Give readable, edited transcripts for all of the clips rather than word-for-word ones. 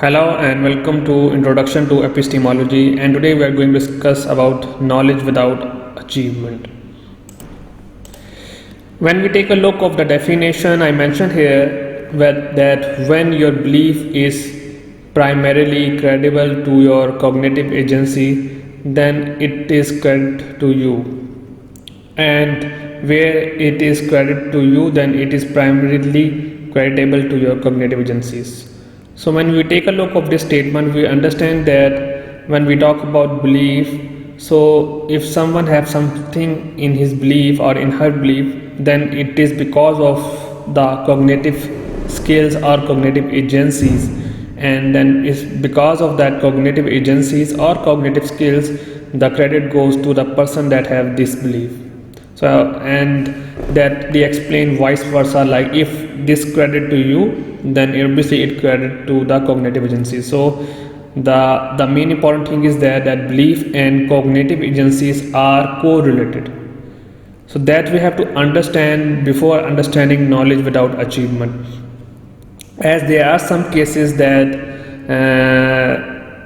Hello and welcome to Introduction to Epistemology, and today we are going to discuss about knowledge without achievement. When we take a look of the definition, I mentioned here that when your belief is primarily credible to your cognitive agency, then it is credit to you, and where it is credit to you, then it is primarily creditable to your cognitive agencies. So when we take a look of this statement, we understand that when we talk about belief, so if someone has something in his belief or in her belief, then it is because of the cognitive skills or cognitive agencies, and then it's because of that cognitive agencies or cognitive skills, the credit goes to the person that have this belief. So, and that they explain vice versa, like if this credit to you, then obviously it credit to the cognitive agency. So the main important thing is that belief and cognitive agencies are correlated. So that we have to understand before understanding knowledge without achievement, as there are some cases that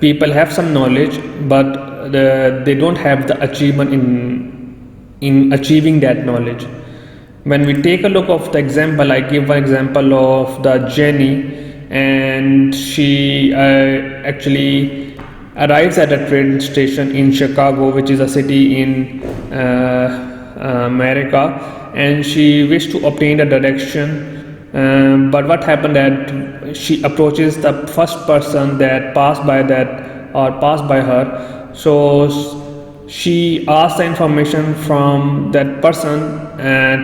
people have some knowledge, but they don't have the achievement in achieving that knowledge. When we take a look of the example, I give one example of the Jenny, and she actually arrives at a train station in Chicago, which is a city in America, and she wished to obtain a direction. But what happened that she approaches the first person that passed by her. So she asked the information from that person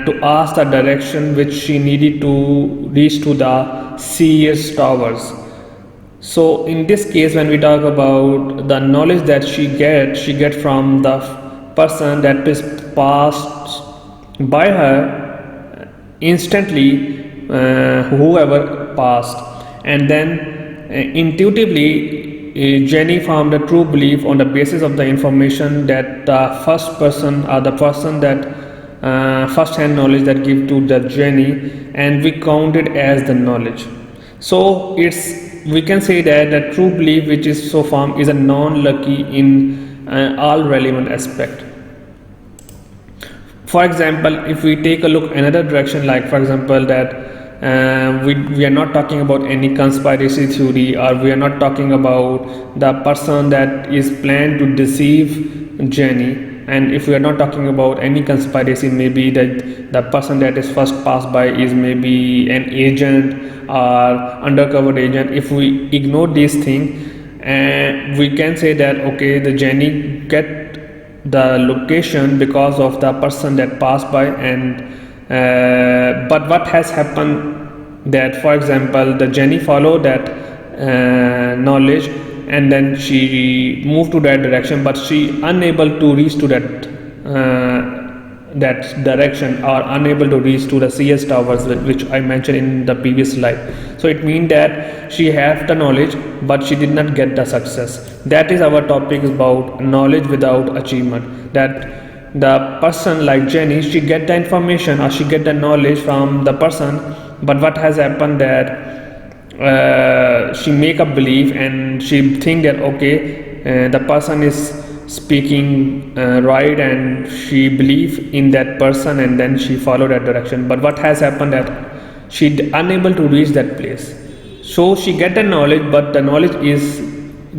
to ask the direction which she needed to reach to the CS towers. So in this case, when we talk about the knowledge that she get from the person that is passed by her instantly, whoever passed, and then intuitively Jenny found a true belief on the basis of the information that the first person or the person that first-hand knowledge that give to the Jenny, and we count it as the knowledge. So we can say that the true belief which is so firm is a non-lucky in all relevant aspect. For example, if we take a look another direction, like for example that we are not talking about any conspiracy theory, or we are not talking about the person that is planned to deceive Jenny, and if we are not talking about any conspiracy, maybe that the person that is first passed by is maybe an agent or undercover agent. If we ignore these things, we can say that okay, the Jenny get the location because of the person that passed by, and but what has happened that, for example, the Jenny followed that knowledge, and then she moved to that direction, but she unable to reach to that direction, or unable to reach to the CS towers, which I mentioned in the previous slide. So it means that she has the knowledge, but she did not get the success. That is our topic about knowledge without achievement. That the person like Jenny, she get the information or she get the knowledge from the person, but what has happened that she make a belief and she think that okay, the person is speaking right, and she believe in that person, and then she follow that direction. But what has happened that she unable to reach that place. So she get the knowledge, but the knowledge is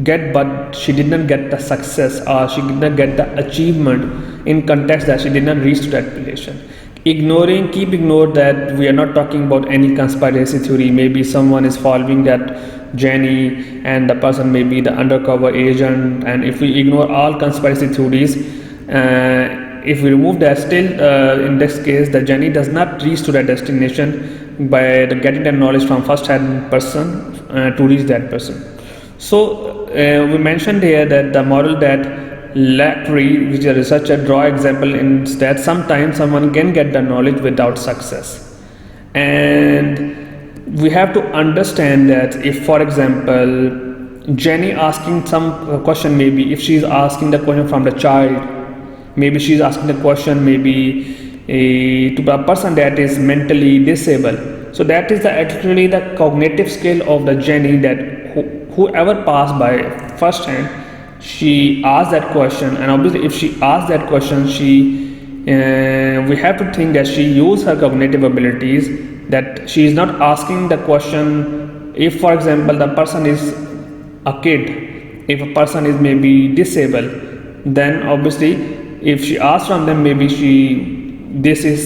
but she did not get the success, or she did not get the achievement in context that she did not reach to that relation. Keep ignore that we are not talking about any conspiracy theory. Maybe someone is following that Jenny, and the person may be the undercover agent, and if we ignore all conspiracy theories, if we remove that, still in this case the Jenny does not reach to that destination by getting the knowledge from first-hand person to reach that person. So we mentioned here that the model that Lackery, which is a researcher, draw example in that sometimes someone can get the knowledge without success, and we have to understand that if, for example, Jenny asking some question, maybe if she is asking the question from the child, maybe she is asking the question maybe to a person that is mentally disabled. So that is actually the cognitive skill of the Jenny, that whoever passed by first hand, she asked that question, and obviously if she asked that question, we have to think that she used her cognitive abilities, that she is not asking the question. If for example the person is a kid, if a person is maybe disabled, then obviously if she asks from them, maybe this is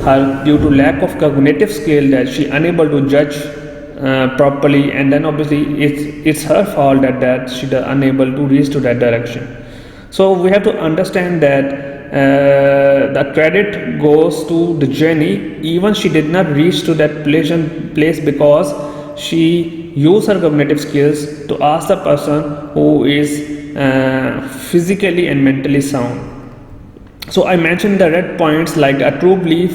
her due to lack of cognitive skill, that she unable to judge properly, and then obviously it's her fault that she is unable to reach to that direction. So we have to understand that the credit goes to the Jenny, even she did not reach to that place because she used her cognitive skills to ask the person who is physically and mentally sound. So I mentioned the red points, like a true belief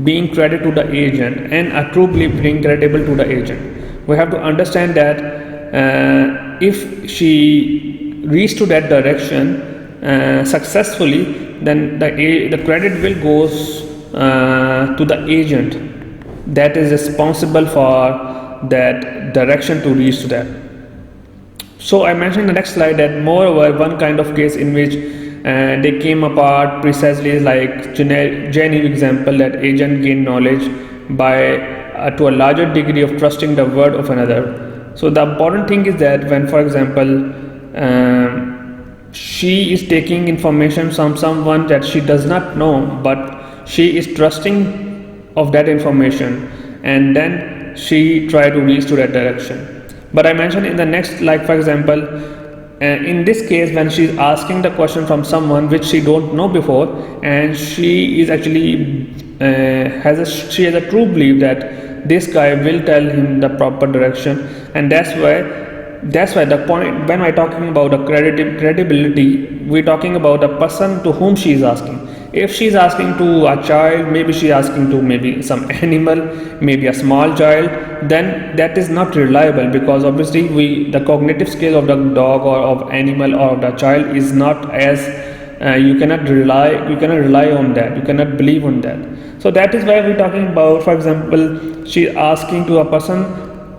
being credited to the agent and a true belief being creditable to the agent. We have to understand that if she reached to that direction successfully, then the credit will goes to the agent that is responsible for that direction to reach to that. So I mentioned in the next slide that moreover one kind of case in which they came apart precisely like Jenny example, that agent gained knowledge by to a larger degree of trusting the word of another. So the important thing is that when for example she is taking information from someone that she does not know, but she is trusting of that information, and then she try to reach to that direction. But I mentioned in the next, like for example in this case when she is asking the question from someone which she don't know before, and she is actually she has a true belief that this guy will tell him the proper direction, and that's why the point when we're talking about the credibility, we're talking about the person to whom she is asking. If she is asking to a child, maybe she is asking to maybe some animal, maybe a small child, then that is not reliable, because obviously the cognitive skill of the dog or of animal or of the child is not as you cannot rely on that, you cannot believe on that. So that is why we're talking about, for example, she is asking to a person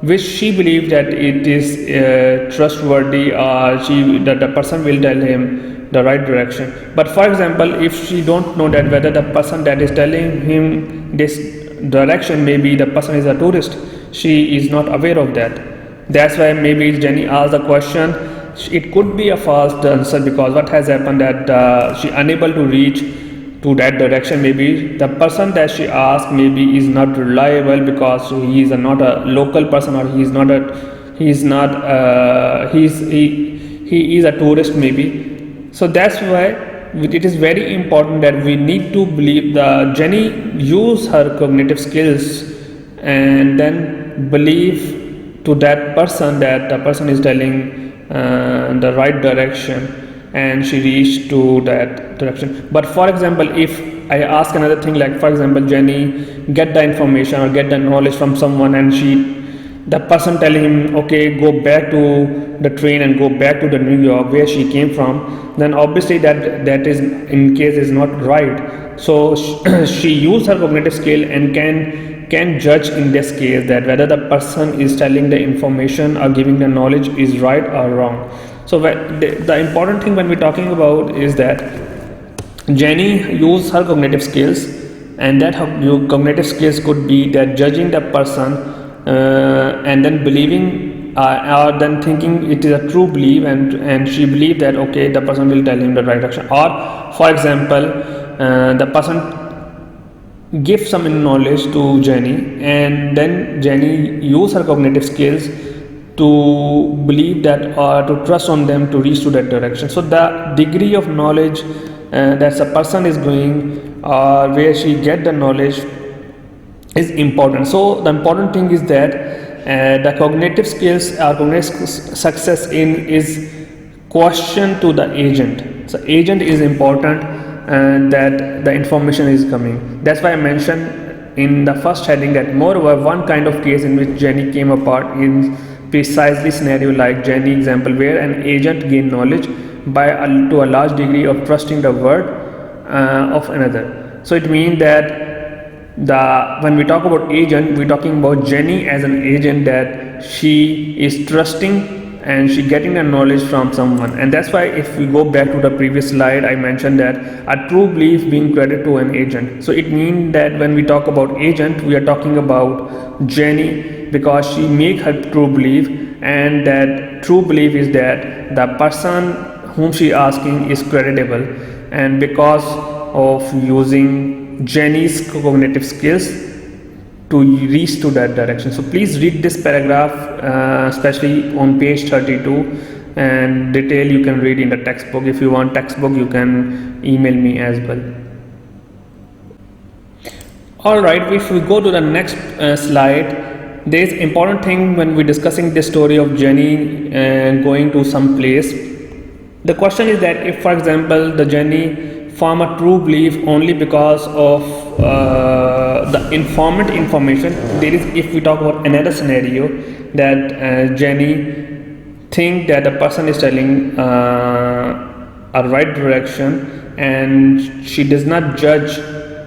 which she believes that it is trustworthy, or that the person will tell him the right direction. But for example, if she don't know that whether the person that is telling him this direction, maybe the person is a tourist, she is not aware of that. That's why maybe Jenny asked the question. It could be a false answer, because what has happened that she unable to reach to that direction. Maybe the person that she asked maybe is not reliable, because he is not a local person, or he is a tourist maybe. So that's why it is very important that we need to believe Jenny use her cognitive skills and then believe to that person that the person is telling the right direction, and she reached to that direction. But for example, if I ask another thing, like for example Jenny get the information or get the knowledge from someone, and the person telling him, okay, go back to the train and go back to the New York where she came from, then obviously that is in case is not right. So she used her cognitive skill and can judge in this case that whether the person is telling the information or giving the knowledge is right or wrong. So the important thing when we're talking about is that Jenny used her cognitive skills, and that her cognitive skills could be that judging the person and then believing or then thinking it is a true belief, and she believed that okay, the person will tell him the right direction. Or for example, the person give some knowledge to Jenny, and then Jenny use her cognitive skills to believe that or to trust on them to reach to that direction. So the degree of knowledge that a person is going, or where she get the knowledge, is important. So the important thing is that the cognitive skills or cognitive success is question to the agent. So agent is important, that the information is coming. That's why I mentioned in the first heading that moreover one kind of case in which Jenny came apart in precisely scenario like Jenny example, where an agent gained knowledge by to a large degree of trusting the word of another. So it means that when we talk about agent, we're talking about Jenny as an agent, that she is trusting and she getting the knowledge from someone. And that's why if we go back to the previous slide, I mentioned that a true belief being credited to an agent. So it means that when we talk about agent, we are talking about Jenny, because she make her true belief, and that true belief is that the person whom she asking is creditable, and because of using Jenny's cognitive skills to reach to that direction. So please read this paragraph, especially on page 32, and detail you can read in the textbook. If you want textbook, you can email me as well. Alright, if we go to the next slide, there is important thing when we're discussing the story of Jenny going to some place. The question is that if, for example, the Jenny form a true belief only because of the informant information. There is, if we talk about another scenario, that Jenny think that the person is telling a right direction, and she does not judge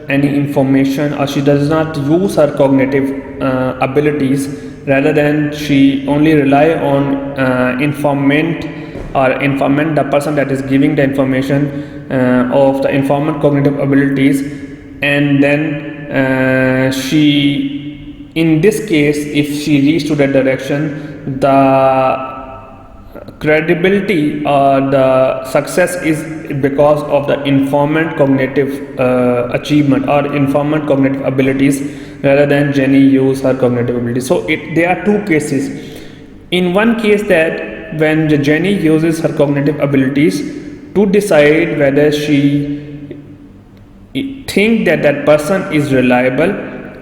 any information, or she does not use her cognitive abilities, rather than she only rely on informant, the person that is giving the information of the informant cognitive abilities. And then she, in this case, if she reaches to that direction, the credibility or the success is because of the informant cognitive achievement or informant cognitive abilities, rather than Jenny use her cognitive abilities. So there are two cases. In one case, that when Jenny uses her cognitive abilities to decide whether she think that that person is reliable,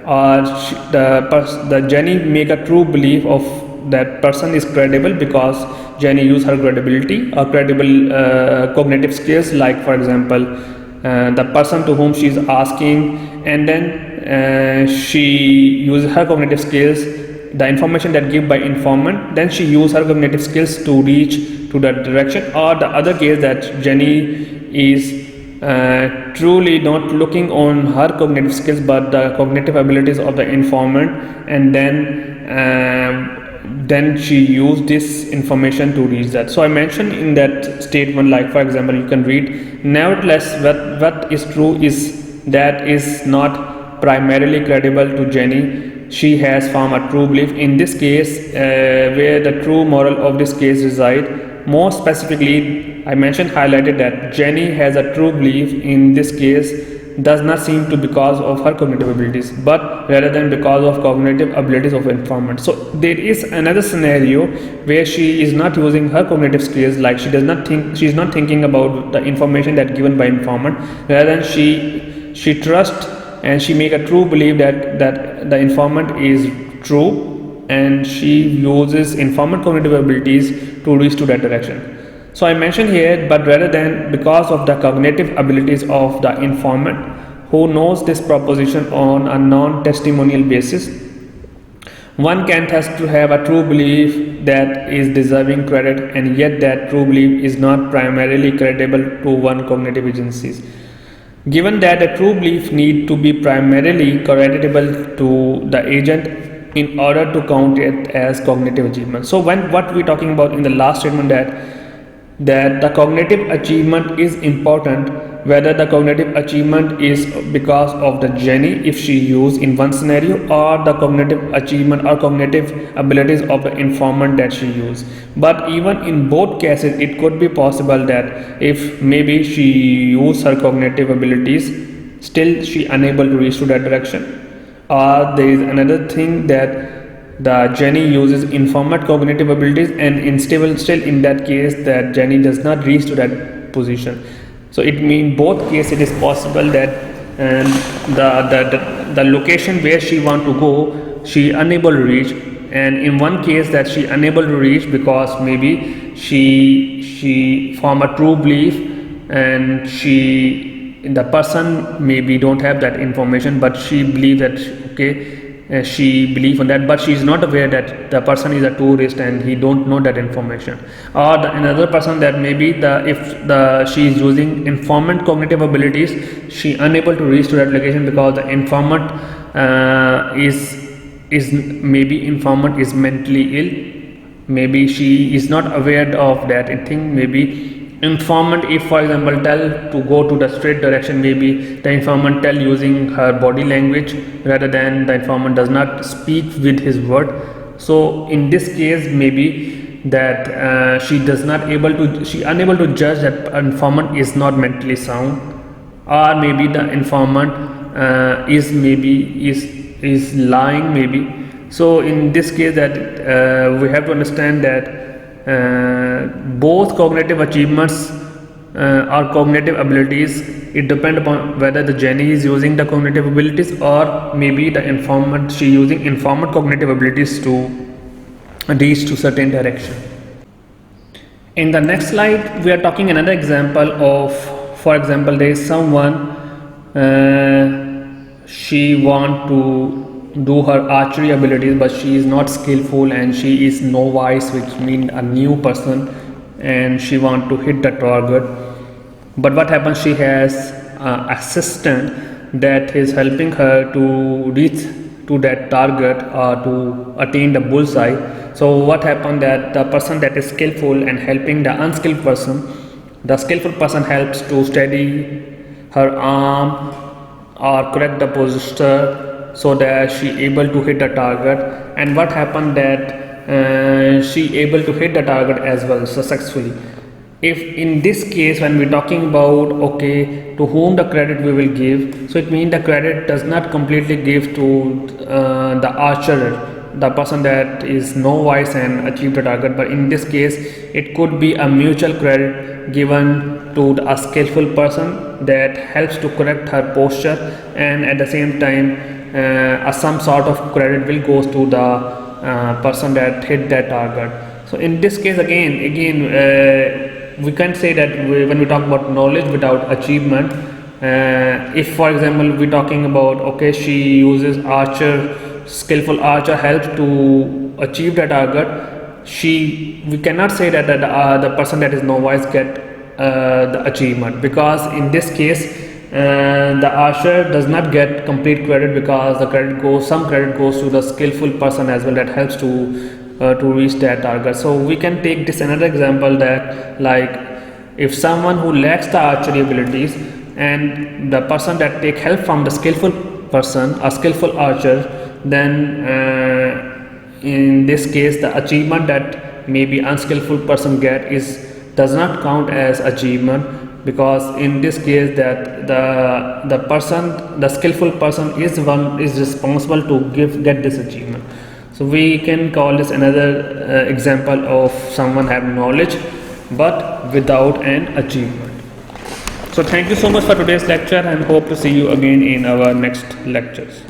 or the Jenny make a true belief of that person is credible because Jenny use her credibility or credible cognitive skills, like for example the person to whom she is asking, and then she uses her cognitive skills, the information that given by informant, then she use her cognitive skills to reach to that direction. Or the other case, that Jenny is truly not looking on her cognitive skills but the cognitive abilities of the informant, and then she used this information to reach that. So I mentioned in that statement, like for example, you can read, nevertheless what is true is that is not primarily credible to Jenny. She has formed a true belief. In this case, where the true moral of this case reside, more specifically, I mentioned, highlighted that Jenny has a true belief in this case does not seem to because of her cognitive abilities, but rather than because of cognitive abilities of informant. So there is another scenario where she is not using her cognitive skills, like she is not thinking about the information that given by informant, rather than she trusts and she make a true belief that the informant is true, and she uses informant cognitive abilities to reach to that direction. So I mentioned here, but rather than because of the cognitive abilities of the informant, who knows this proposition on a non-testimonial basis. One can has to have a true belief that is deserving credit, and yet that true belief is not primarily credible to one cognitive agencies. Given that a true belief need to be primarily creditable to the agent in order to count it as cognitive achievement. So what we're talking about in the last statement, that the cognitive achievement is important, whether the cognitive achievement is because of the Jenny, if she used in one scenario, or the cognitive achievement or cognitive abilities of the informant that she used. But even in both cases, it could be possible that if maybe she used her cognitive abilities, still she unable to reach to that direction. Or there is another thing, that the Jenny uses informant cognitive abilities, and still in that case that Jenny does not reach to that position. So it means both cases it is possible that the location where she want to go, she unable to reach, and in one case that she unable to reach because maybe she form a true belief, and the person maybe don't have that information, but she believe that okay, she believe on that, but she is not aware that the person is a tourist and he don't know that information. Or another person, that maybe if she is using informant cognitive abilities, she unable to reach to that location because the informant is maybe informant is mentally ill, maybe she is not aware of that thing. Maybe informant, if for example tell to go to the straight direction, maybe the informant tell using her body language rather than the informant does not speak with his word. So in this case, maybe that she unable to judge that informant is not mentally sound, or maybe the informant is lying maybe. So in this case, that we have to understand that both cognitive achievements or cognitive abilities, it depends upon whether the Jenny is using the cognitive abilities, or maybe the informant, she using informant cognitive abilities to reach to certain direction. In the next slide, we are talking another example of, for example, there is someone, she want to do her archery abilities, but she is not skillful and she is novice, which means a new person, and she want to hit the target. But what happens, she has an assistant that is helping her to reach to that target or to attain the bullseye. So what happened, that the person that is skillful and helping the unskilled person, the skillful person helps to steady her arm or correct the posture so that she able to hit the target. And what happened, that she able to hit the target as well successfully. If in this case, when we're talking about okay, to whom the credit we will give, so it means the credit does not completely give to the archer, the person that is novice and achieved the target, but in this case it could be a mutual credit given to a skillful person that helps to correct her posture, and at the same time some sort of credit will go to the person that hit that target. So in this case, again we can say that when we talk about knowledge without achievement, if for example we're talking about okay, she uses archer, skillful archer helps to achieve the target, we cannot say that the person that is novice get the achievement, because in this case the archer does not get complete credit, because some credit goes to the skillful person as well that helps to reach that target. So we can take this another example, that like if someone who lacks the archery abilities and the person that take help from the skillful person, a skillful archer, then in this case the achievement that maybe unskillful person get does not count as achievement, because in this case that the skillful person is responsible to get this achievement. So we can call this another example of someone having knowledge but without an achievement. So thank you so much for today's lecture, and hope to see you again in our next lectures.